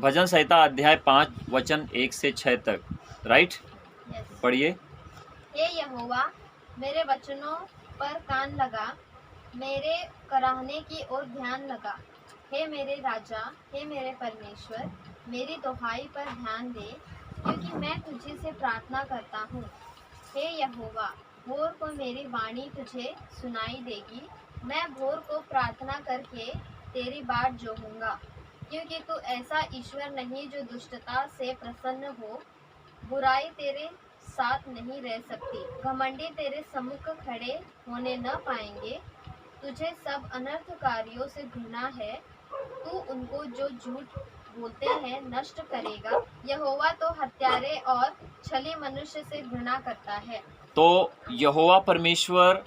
भजन संहिता अध्याय 5 वचन 1 से 6 तक, राइट? पढ़िए। हे यहोवा, मेरे वचनों पर कान लगा, मेरे कराहने की ओर ध्यान लगा। हे मेरे राजा, हे मेरे परमेश्वर, मेरी दुहाई पर ध्यान दे, क्योंकि मैं तुझे से प्रार्थना करता हूँ। हे यहोवा, भोर को मेरी वाणी तुझे सुनाई देगी। मैं भोर को प्रार्थना करके तेरी बाट जोहूंगा, क्योंकि तू ऐसा ईश्वर नहीं जो दुष्टता से प्रसन्न हो। बुराई तेरे साथ नहीं रह सकती, घमंडी तेरे सम्मुख खड़े होने न पाएंगे। तुझे सब अनर्थकारियों से घृणा है, तू उनको जो झूठ बोलते हैं नष्ट करेगा। यहोवा तो हत्यारे और छली मनुष्य से घृणा करता है। तो यहोवा परमेश्वर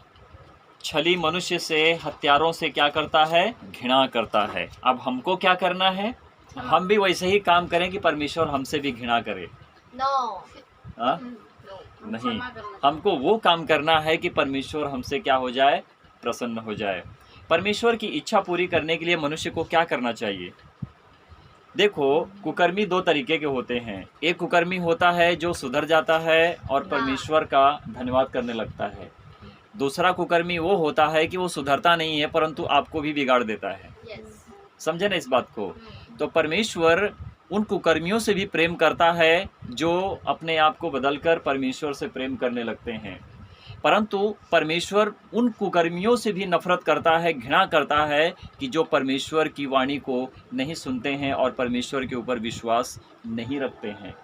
छली मनुष्य से, हत्यारों से क्या करता है? घृणा करता है। अब हमको क्या करना है? हम भी वैसे ही काम करें कि परमेश्वर हमसे भी घृणा करे? नो, नहीं, हमको वो काम करना है कि परमेश्वर हमसे क्या हो जाए? प्रसन्न हो जाए। परमेश्वर की इच्छा पूरी करने के लिए मनुष्य को क्या करना चाहिए? देखो, कुकर्मी दो तरीके के होते हैं। एक कुकर्मी होता है जो सुधर जाता है और परमेश्वर का धन्यवाद करने लगता है। दूसरा कुकर्मी वो होता है कि वो सुधरता नहीं है परंतु आपको भी बिगाड़ देता है। समझे ना इस बात को? तो परमेश्वर उन कुकर्मियों से भी प्रेम करता है जो अपने आप को बदलकर परमेश्वर से प्रेम करने लगते हैं, परंतु परमेश्वर उन कुकर्मियों से भी नफरत करता है, घृणा करता है कि जो परमेश्वर की वाणी को नहीं सुनते हैं और परमेश्वर के ऊपर विश्वास नहीं रखते हैं।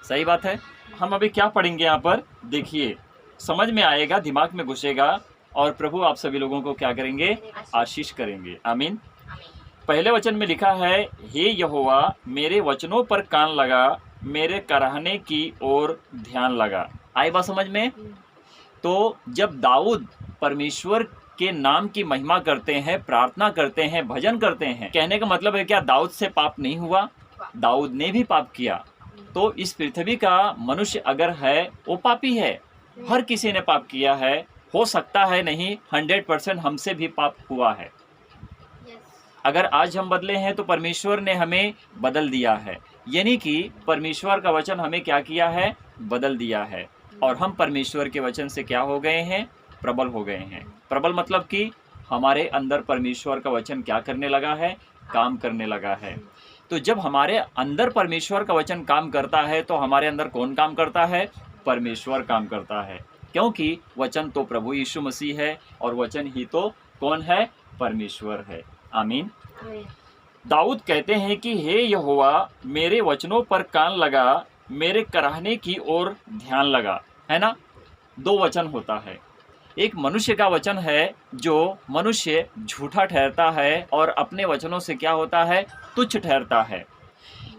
सही बात है। हम अभी क्या पढ़ेंगे यहाँ पर देखिए, समझ में आएगा, दिमाग में घुसेगा और प्रभु आप सभी लोगों को क्या करेंगे? आशीष करेंगे। आमीन। पहले वचन में लिखा है, हे यहोवा, मेरे वचनों पर कान लगा, मेरे कराहने की ओर ध्यान लगा। आई बात समझ में? तो जब दाऊद परमेश्वर के नाम की महिमा करते हैं, प्रार्थना करते हैं, भजन करते हैं, कहने का मतलब है क्या दाऊद से पाप नहीं हुआ? दाऊद ने भी पाप किया। तो इस पृथ्वी का मनुष्य अगर है वो पापी है। हर किसी ने पाप किया है। हो सकता है नहीं, 100% हमसे भी पाप हुआ है। अगर आज हम बदले हैं तो परमेश्वर ने हमें बदल दिया है, यानी कि परमेश्वर का वचन हमें क्या किया है? बदल दिया है। और हम परमेश्वर के वचन से क्या हो गए हैं? प्रबल हो गए हैं। प्रबल मतलब कि हमारे अंदर परमेश्वर का वचन क्या करने लगा है? काम करने लगा है। तो जब हमारे अंदर परमेश्वर का वचन काम करता है तो हमारे अंदर कौन काम करता है? परमेश्वर काम करता है, क्योंकि वचन तो प्रभु यीशु मसीह है और वचन ही तो कौन है? परमेश्वर है। आमीन। दाऊद कहते हैं कि हे यहोवा, मेरे वचनों पर कान लगा, मेरे कराहने की ओर ध्यान लगा। है ना? दो वचन होता है। एक मनुष्य का वचन है जो मनुष्य झूठा ठहरता है और अपने वचनों से क्या होता है? तुच्छ ठहरता है।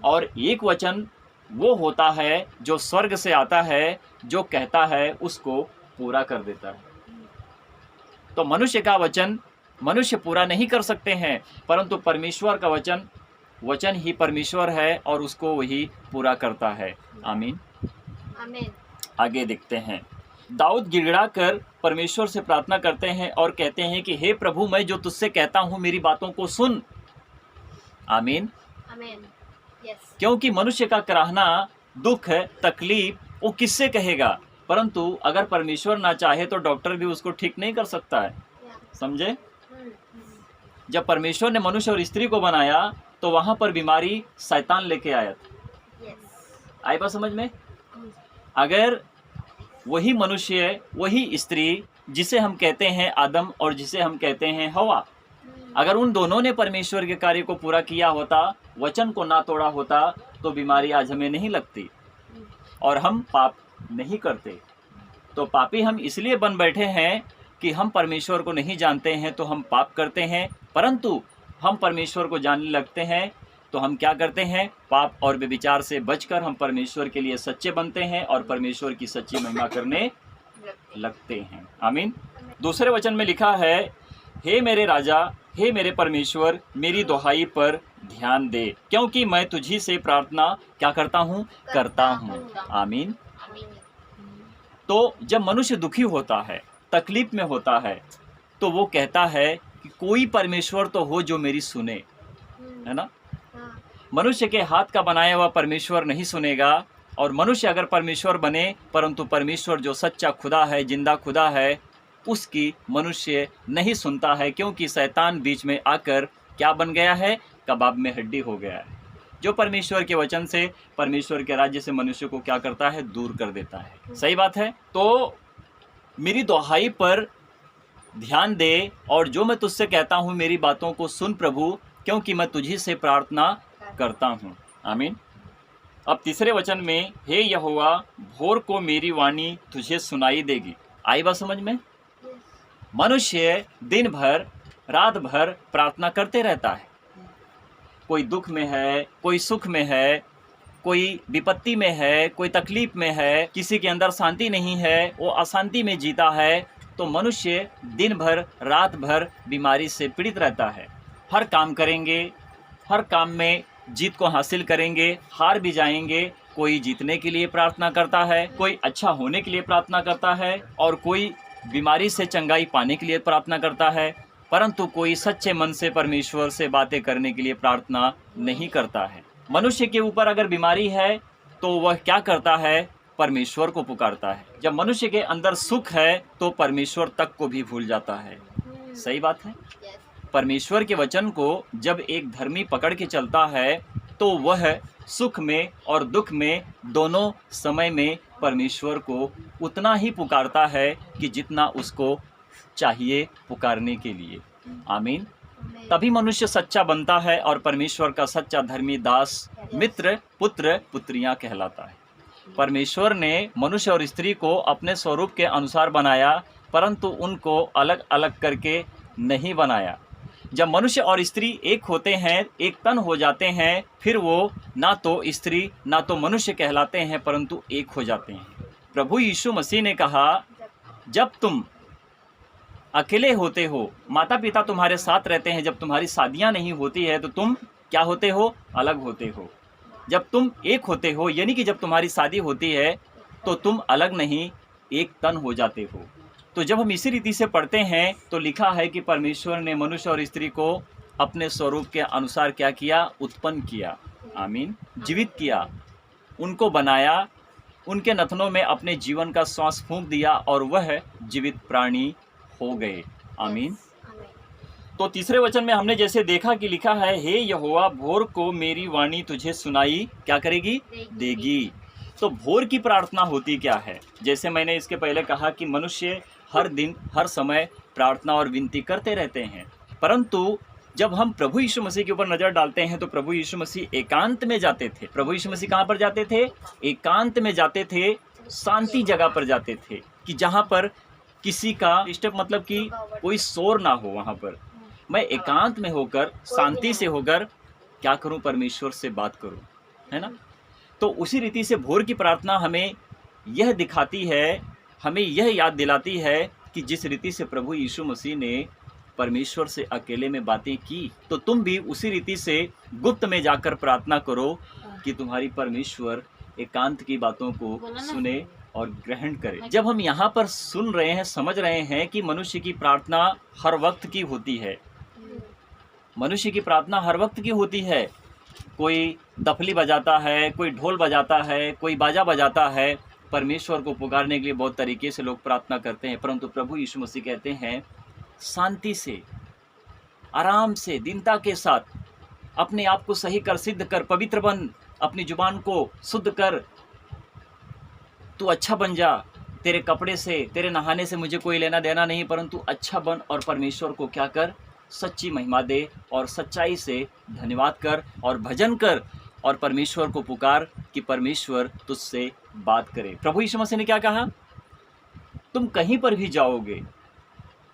और एक वचन वो होता है जो स्वर्ग से आता है, जो कहता है उसको पूरा कर देता है। तो मनुष्य का वचन मनुष्य पूरा नहीं कर सकते हैं, परंतु परमेश्वर का वचन ही परमेश्वर है और उसको वही पूरा करता है। आमीन। आमीन। आगे देखते हैं। दाऊद गिड़गिड़ा कर परमेश्वर से प्रार्थना करते हैं और कहते हैं कि हे प्रभु, मैं जो तुझसे कहता हूँ मेरी बातों को सुन। आमीन। आमीन। यस। क्योंकि मनुष्य का कराहना, दुख, तकलीफ वो किससे कहेगा? परंतु अगर परमेश्वर ना चाहे तो डॉक्टर भी उसको ठीक नहीं कर सकता है। समझे? जब परमेश्वर ने मनुष्य और स्त्री को बनाया तो वहां पर बीमारी शैतान लेके आया था। आई बात समझ में? अगर वही मनुष्य, वही स्त्री जिसे हम कहते हैं आदम और जिसे हम कहते हैं हवा, अगर उन दोनों ने परमेश्वर के कार्य को पूरा किया होता, वचन को ना तोड़ा होता, तो बीमारी आज हमें नहीं लगती और हम पाप नहीं करते। तो पापी हम इसलिए बन बैठे हैं कि हम परमेश्वर को नहीं जानते हैं तो हम पाप करते हैं, परंतु हम परमेश्वर को जानने लगते हैं तो हम क्या करते हैं? पाप और व्यभिचार से बचकर हम परमेश्वर के लिए सच्चे बनते हैं और परमेश्वर की सच्ची महिमा करने लगते हैं। आमीन। दूसरे वचन में लिखा है, हे मेरे राजा, हे मेरे परमेश्वर, मेरी दुहाई पर ध्यान दे, क्योंकि मैं तुझी से प्रार्थना क्या करता हूँ? करता हूँ। आमीन। तो जब मनुष्य दुखी होता है, तकलीफ में होता है, तो वो कहता है कि कोई परमेश्वर तो हो जो मेरी सुने। है ना? मनुष्य के हाथ का बनाया हुआ परमेश्वर नहीं सुनेगा, और मनुष्य अगर परमेश्वर बने, परंतु परमेश्वर जो सच्चा खुदा है, जिंदा खुदा है, उसकी मनुष्य नहीं सुनता है, क्योंकि शैतान बीच में आकर क्या बन गया है? कबाब में हड्डी हो गया है, जो परमेश्वर के वचन से, परमेश्वर के राज्य से मनुष्य को क्या करता है? दूर कर देता है। सही बात है। तो मेरी दुहाई पर ध्यान दे, और जो मैं तुझसे कहता हूँ मेरी बातों को सुन प्रभु, क्योंकि मैं तुझी से प्रार्थना करता हूँ। आमीन। अब तीसरे वचन में, हे यहोवा, भोर को मेरी वाणी तुझे सुनाई देगी। आई बात समझ में? मनुष्य दिन भर, रात भर प्रार्थना करते रहता है। कोई दुख में है, कोई सुख में है, कोई विपत्ति में है, कोई तकलीफ में है, किसी के अंदर शांति नहीं है, वो अशांति में जीता है। तो मनुष्य दिन भर, रात भर बीमारी से पीड़ित रहता है। हर काम करेंगे, हर काम में जीत को हासिल करेंगे, हार भी जाएंगे। कोई जीतने के लिए प्रार्थना करता है, कोई अच्छा होने के लिए प्रार्थना करता है, और कोई बीमारी से चंगाई पाने के लिए प्रार्थना करता है, परंतु कोई सच्चे मन से परमेश्वर से बातें करने के लिए प्रार्थना नहीं करता है। मनुष्य के ऊपर अगर बीमारी है तो वह क्या करता है? परमेश्वर को पुकारता है। जब मनुष्य के अंदर सुख है तो परमेश्वर तक को भी भूल जाता है। सही बात है। परमेश्वर के वचन को जब एक धर्मी पकड़ के चलता है तो वह सुख में और दुख में दोनों समय में परमेश्वर को उतना ही पुकारता है कि जितना उसको चाहिए पुकारने के लिए। आमीन। तभी मनुष्य सच्चा बनता है और परमेश्वर का सच्चा धर्मी दास, मित्र, पुत्र, पुत्रियां कहलाता है। परमेश्वर ने मनुष्य और स्त्री को अपने स्वरूप के अनुसार बनाया, परंतु उनको अलग अलग करके नहीं बनाया। जब मनुष्य और स्त्री एक होते हैं, एक तन हो जाते हैं, फिर वो ना तो स्त्री ना तो मनुष्य कहलाते हैं, परंतु एक हो जाते हैं। प्रभु यीशु मसीह ने कहा, जब तुम अकेले होते हो, माता पिता तुम्हारे साथ रहते हैं, जब तुम्हारी शादियां नहीं होती है तो तुम क्या होते हो? अलग होते हो। जब तुम एक होते हो, यानी कि जब तुम्हारी शादी होती है तो तुम अलग नहीं, एक तन हो जाते हो। तो जब हम इसी रीति से पढ़ते हैं तो लिखा है कि परमेश्वर ने मनुष्य और स्त्री को अपने स्वरूप के अनुसार क्या किया? उत्पन्न किया। आमीन। जीवित किया, उनको बनाया, उनके नथनों में अपने जीवन का श्वास फूंक दिया और वह जीवित प्राणी हो गए। आमीन। तो तीसरे वचन में हमने जैसे देखा कि लिखा है, हे यहोवा, भोर को मेरी वाणी तुझे सुनाई क्या करेगी? देगी। तो भोर की प्रार्थना होती क्या है? जैसे मैंने इसके पहले कहा कि मनुष्य हर दिन, हर समय प्रार्थना और विनती करते रहते हैं, परंतु जब हम प्रभु यीशु मसीह के ऊपर नजर डालते हैं तो प्रभु यीशु मसीह एकांत में जाते थे। प्रभु यीशु मसीह कहाँ पर जाते थे? एकांत में जाते थे, शांति जगह पर जाते थे, कि जहाँ पर किसी का डिस्टर्ब, मतलब कि कोई शोर ना हो। वहाँ पर मैं एकांत में होकर, शांति से होकर क्या करूं? परमेश्वर से बात करूं, है ना। तो उसी रीति से भोर की प्रार्थना हमें यह दिखाती है, हमें यह याद दिलाती है कि जिस रीति से प्रभु यीशु मसीह ने परमेश्वर से अकेले में बातें की, तो तुम भी उसी रीति से गुप्त में जाकर प्रार्थना करो कि तुम्हारी परमेश्वर एकांत की बातों को सुने और ग्रहण करे। जब हम यहाँ पर सुन रहे हैं, समझ रहे हैं कि मनुष्य की प्रार्थना हर वक्त की होती है, मनुष्य की प्रार्थना हर वक्त की होती है। कोई दफली बजाता है, कोई ढोल बजाता है, कोई बाजा बजाता है। परमेश्वर को पुकारने के लिए बहुत तरीके से लोग प्रार्थना करते हैं, परंतु प्रभु यीशु मसीह कहते हैं, शांति से, आराम से, दीनता के साथ अपने आप को सही कर, सिद्ध कर, पवित्र बन, अपनी जुबान को शुद्ध कर, तू अच्छा बन जा। तेरे कपड़े से, तेरे नहाने से मुझे कोई लेना देना नहीं, परंतु अच्छा बन और परमेश्वर को क्या कर? सच्ची महिमा दे और सच्चाई से धन्यवाद कर और भजन कर और परमेश्वर को पुकार कि परमेश्वर तुझसे बात करे। प्रभु यीशु मसीह ने क्या कहा? तुम कहीं पर भी जाओगे,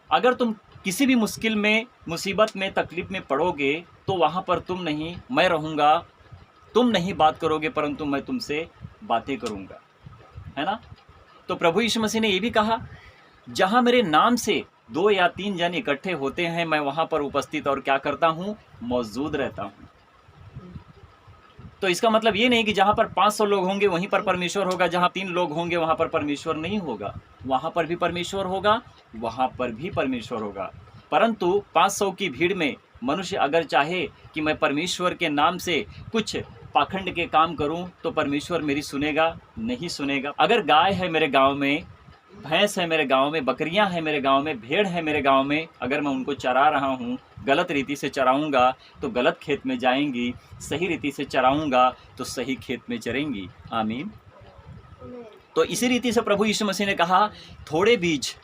अगर तुम किसी भी मुश्किल में, मुसीबत में, तकलीफ में पड़ोगे, तो वहाँ पर तुम नहीं, मैं रहूँगा। तुम नहीं बात करोगे, परंतु मैं तुमसे बातें करूँगा, है ना। तो प्रभु यीशु मसीह ने ये भी कहा, जहाँ मेरे नाम से 2 या 3 जन इकट्ठे होते हैं, मैं वहाँ पर उपस्थित और क्या करता हूँ? मौजूद रहता हूँ। तो इसका मतलब ये नहीं कि जहाँ पर 500 लोग होंगे वहीं पर परमेश्वर होगा, जहाँ 3 लोग होंगे वहाँ पर परमेश्वर नहीं होगा। वहाँ पर भी परमेश्वर होगा, वहाँ पर भी परमेश्वर होगा, परंतु 500 की भीड़ में मनुष्य अगर चाहे कि मैं परमेश्वर के नाम से कुछ पाखंड के काम करूं तो परमेश्वर मेरी सुनेगा? नहीं सुनेगा। अगर गाय है मेरे गांव में, भैंस है मेरे गांव में, बकरियां हैं मेरे गांव में, भेड़ है मेरे गांव में, अगर मैं उनको चरा रहा हूं, गलत रीति से चराऊंगा तो गलत खेत में जाएंगी, सही रीति से चराऊंगा तो सही खेत में चरेंगी। आमीन। तो इसी रीति से प्रभु यीशु मसीह ने कहा, थोड़े बीज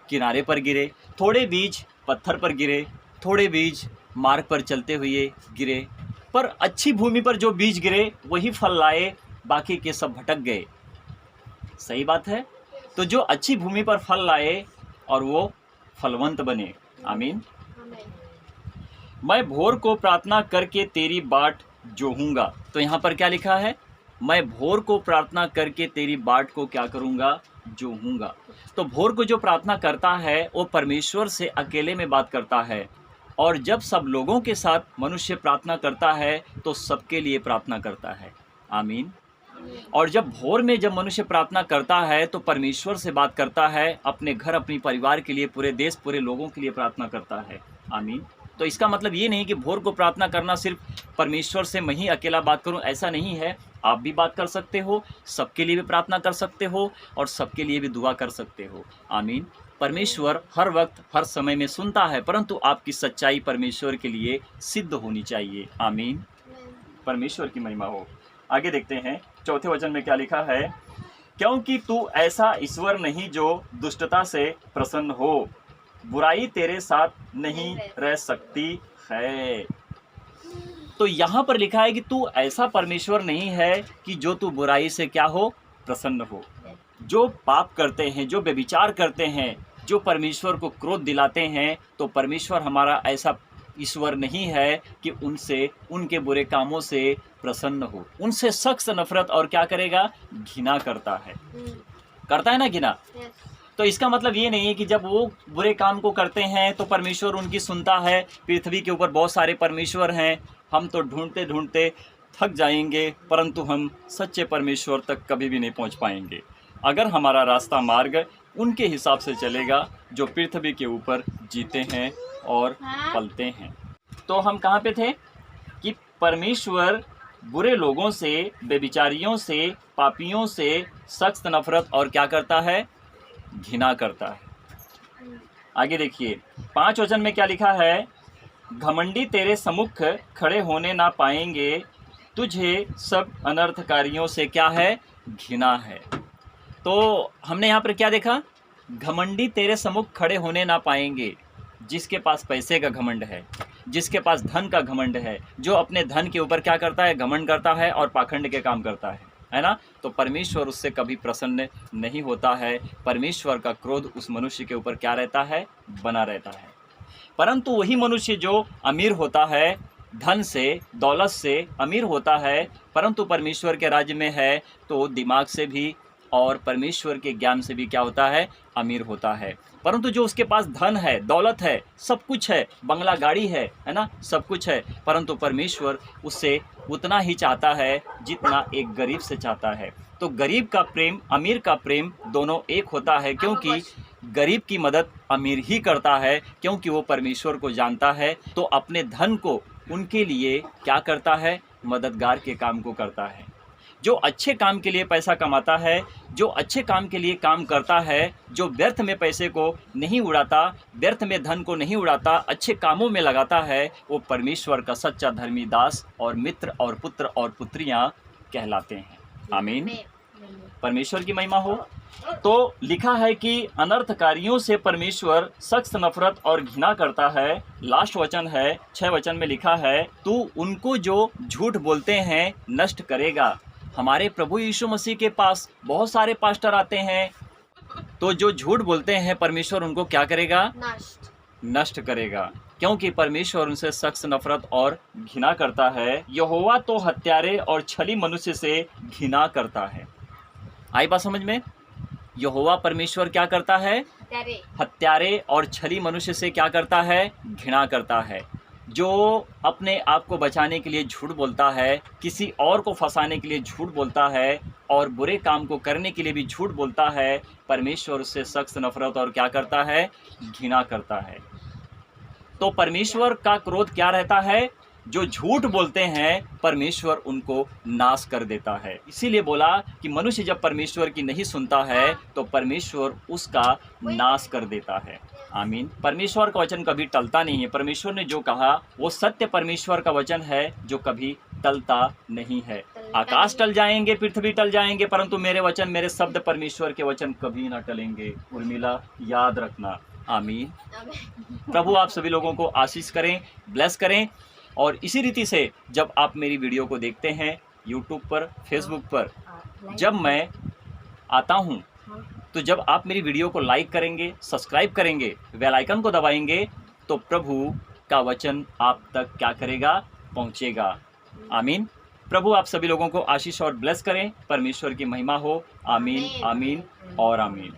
किनारे पर गिरे, थोड़े बीज पत्थर पर गिरे, थोड़े बीज मार्ग पर चलते हुए गिरे, पर अच्छी भूमि पर जो बीज गिरे वही फल लाए, बाकी के सब भटक गए। सही बात है। तो जो अच्छी भूमि पर फल लाए और वो फलवंत बने। आमीन। मैं भोर को प्रार्थना करके तेरी बाट जोहूंगा। तो यहाँ पर क्या लिखा है? मैं भोर को प्रार्थना करके तेरी बाट को क्या करूंगा? जोहूंगा। तो भोर को जो प्रार्थना करता है वो परमेश्वर से अकेले में बात करता है, और जब सब लोगों के साथ मनुष्य प्रार्थना करता है तो सबके लिए प्रार्थना करता है। आमीन। और जब भोर में जब मनुष्य प्रार्थना करता है तो परमेश्वर से बात करता है, अपने घर, अपनी परिवार के लिए, पूरे देश, पूरे लोगों के लिए प्रार्थना करता है। आमीन। तो इसका मतलब ये नहीं कि भोर को प्रार्थना करना सिर्फ परमेश्वर से मैं ही अकेला बात करूं, ऐसा नहीं है। आप भी बात कर सकते हो, सबके लिए भी प्रार्थना कर सकते हो और सबके लिए भी दुआ कर सकते हो। आमीन। परमेश्वर हर वक्त हर समय में सुनता है, परंतु आपकी सच्चाई परमेश्वर के लिए सिद्ध होनी चाहिए। आमीन। परमेश्वर की महिमा हो। आगे देखते हैं, चौथे वचन में क्या लिखा है? क्योंकि तू ऐसा ईश्वर नहीं जो दुष्टता से प्रसन्न हो, बुराई तेरे साथ नहीं रह सकती है। तो यहाँ पर लिखा है कि तू ऐसा परमेश्वर नहीं है कि जो तू बुराई से क्या हो? प्रसन्न हो। जो पाप करते हैं, जो व्यभिचार करते हैं, जो परमेश्वर को क्रोध दिलाते हैं, तो परमेश्वर हमारा ऐसा ईश्वर नहीं है कि उनसे, उनके बुरे कामों से प्रसन्न हो। उनसे सख्त नफरत और क्या करेगा? घृणा करता है। करता है ना घृणा? तो इसका मतलब ये नहीं है कि जब वो बुरे काम को करते हैं तो परमेश्वर उनकी सुनता है। पृथ्वी के ऊपर बहुत सारे परमेश्वर हैं, हम तो ढूंढते ढूंढते थक जाएंगे, परंतु हम सच्चे परमेश्वर तक कभी भी नहीं पहुंच पाएंगे अगर हमारा रास्ता मार्ग उनके हिसाब से चलेगा जो पृथ्वी के ऊपर जीते हैं और पलते हैं। तो हम कहाँ पे थे कि परमेश्वर बुरे लोगों से, बेविचारियों से, पापियों से सख्त नफरत और क्या करता है? घृणा करता है। आगे देखिए 5 वचन में क्या लिखा है? घमंडी तेरे सम्मुख खड़े होने ना पाएंगे, तुझे सब अनर्थकारियों से क्या है? घृणा है। तो हमने यहाँ पर क्या देखा? घमंडी तेरे सम्मुख खड़े होने ना पाएंगे। जिसके पास पैसे का घमंड है, जिसके पास धन का घमंड है, जो अपने धन के ऊपर क्या करता है? घमंड करता है और पाखंड के काम करता है ना? तो परमेश्वर उससे कभी प्रसन्न नहीं होता है। परमेश्वर का क्रोध उस मनुष्य के ऊपर क्या रहता है? बना रहता है। परंतु वही मनुष्य जो अमीर होता है, धन से, दौलत से अमीर होता है, परंतु परमेश्वर के राज्य में है, तो दिमाग से भी और परमेश्वर के ज्ञान से भी क्या होता है? अमीर होता है। परंतु जो उसके पास धन है, दौलत है, सब कुछ है, बंगला गाड़ी है ना, सब कुछ है, परंतु परमेश्वर उससे उतना ही चाहता है जितना एक गरीब से चाहता है। तो गरीब का प्रेम, अमीर का प्रेम दोनों एक होता है, क्योंकि गरीब की मदद अमीर ही करता है, क्योंकि वो परमेश्वर को जानता है, तो अपने धन को उनके लिए क्या करता है? मददगार के काम को करता है। जो अच्छे काम के लिए पैसा कमाता है, जो अच्छे काम के लिए काम करता है, जो व्यर्थ में पैसे को नहीं उड़ाता, व्यर्थ में धन को नहीं उड़ाता, अच्छे कामों में लगाता है, वो परमेश्वर का सच्चा धर्मी दास और मित्र और पुत्र और पुत्रियां कहलाते हैं। आमीन। परमेश्वर की महिमा हो। तो लिखा है कि अनर्थकारियों से परमेश्वर सख्त नफरत और घृणा करता है। लास्ट वचन है, 6 वचन में लिखा है, तू उनको जो झूठ बोलते हैं नष्ट करेगा। हमारे प्रभु यीशु मसीह के पास बहुत सारे पास्टर आते हैं, तो जो झूठ बोलते हैं परमेश्वर उनको क्या करेगा? नष्ट करेगा, क्योंकि परमेश्वर उनसे सख्त नफरत और घृणा करता है। यहोवा तो हत्यारे और छली मनुष्य से घृणा करता है। आई बात समझ में? यहोवा परमेश्वर क्या करता है? हत्यारे और छली मनुष्य से क्या करता है? घृणा करता है। जो अपने आप को बचाने के लिए झूठ बोलता है, किसी और को फंसाने के लिए झूठ बोलता है और बुरे काम को करने के लिए भी झूठ बोलता है, परमेश्वर उससे सख्त नफरत और क्या करता है? घृणा करता है। तो परमेश्वर का क्रोध क्या रहता है? जो झूठ बोलते हैं परमेश्वर उनको नाश कर देता है। इसीलिए बोला कि मनुष्य जब परमेश्वर की नहीं सुनता है तो परमेश्वर उसका नाश कर देता है। आमीन। परमेश्वर का वचन कभी टलता नहीं है। परमेश्वर ने जो कहा वो सत्य परमेश्वर का वचन है जो कभी टलता नहीं है। आकाश टल जाएंगे, पृथ्वी टल जाएंगे, परंतु मेरे वचन, मेरे शब्द परमेश्वर के वचन कभी ना टलेंगे। उर्मिला याद रखना। आमीन। प्रभु आप सभी लोगों को आशीष करें, ब्लेस करें। और इसी रीति से जब आप मेरी वीडियो को देखते हैं यूट्यूब पर, फेसबुक पर, जब मैं आता हूं, तो जब आप मेरी वीडियो को लाइक करेंगे, सब्सक्राइब करेंगे, बेल आइकन को दबाएंगे, तो प्रभु का वचन आप तक क्या करेगा? पहुंचेगा। आमीन। प्रभु आप सभी लोगों को आशीष और ब्लेस करें। परमेश्वर की महिमा हो। आमीन, आमीन और आमीन।